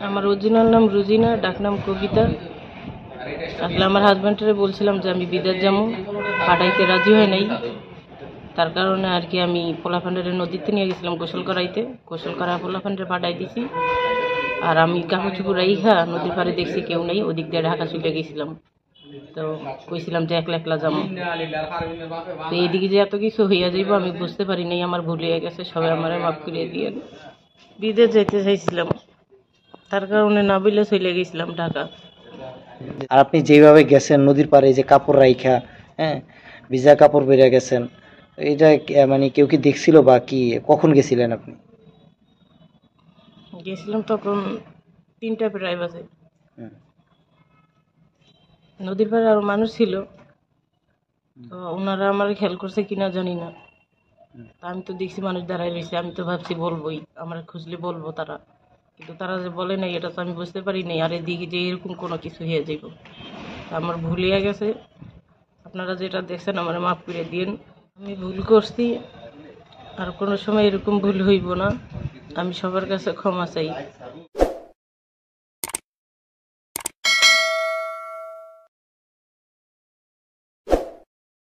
আমার অরিজিনাল নাম রুজিনা, ডাকনাম কবিতা। আসলে আমার হাজব্যান্ডের বলছিলাম যে আমি বিদেশ যাবো, পাঠাইতে রাজি হয় নাই। তার কারণে আর কি আমি পোলাপান্ডের নদীতে নিয়ে গেছিলাম গোসল করাইতে। গোসল করা পোলাপান্ডের পাঠাই দিছি। আর আমি কাপড় চুপড় রাইখা নদীর পাড়ে দেখছি কেউ নেই, ওদিক দিয়ে ঢাকা চলে গেছিলাম। তো কইছিলাম যে একলা একলা যাবো। তো এইদিকে যে এত কিছু হইয়া যাইব আমি বুঝতে পারি নাই, আমার ভুল হয়ে গেছে, সবাই আমার মাফ করিয়ে দিয়ে। বিদেশ যেতে চাইছিলাম, তার কারণে না বলে চলে গেছিলাম ঢাকা। আর আপনি যেভাবে গেছেন নদীর পাড়ে, যে কাপড় রাইখা, হ্যাঁ, ভিজা কাপড় পরে গেছেন, এটা মানে কেউ কি দেখছিল বা কি? কখন গেছিলেন আপনি? গেছিলাম তখন 3টা প্রায় বাজে। হুম। নদীর পাড়ে আরো মানুষ ছিল, তো ওনারা আমার খেয়াল করছে কিনা জানি না। তা আমি তো দেখছি মানুষ দাঁড়ায় রয়েছে, আমি তো ভাবছি বলবোই, আমার খুঁজলে বলবো তারা, কিন্তু তারা যে বলে নাই এটা তো আমি বুঝতে পারি নাই। আর এদিকে যে এরকম কোনো কিছু হয়ে যাইব, তা আমার ভুল হয়ে গেছে। আপনারা যেটা দেখছেন আমার মাফ করে দিন, আমি ভুল করছি, আর কোনো সময় এরকম ভুল হইব না। আমি সবার কাছে ক্ষমা চাই।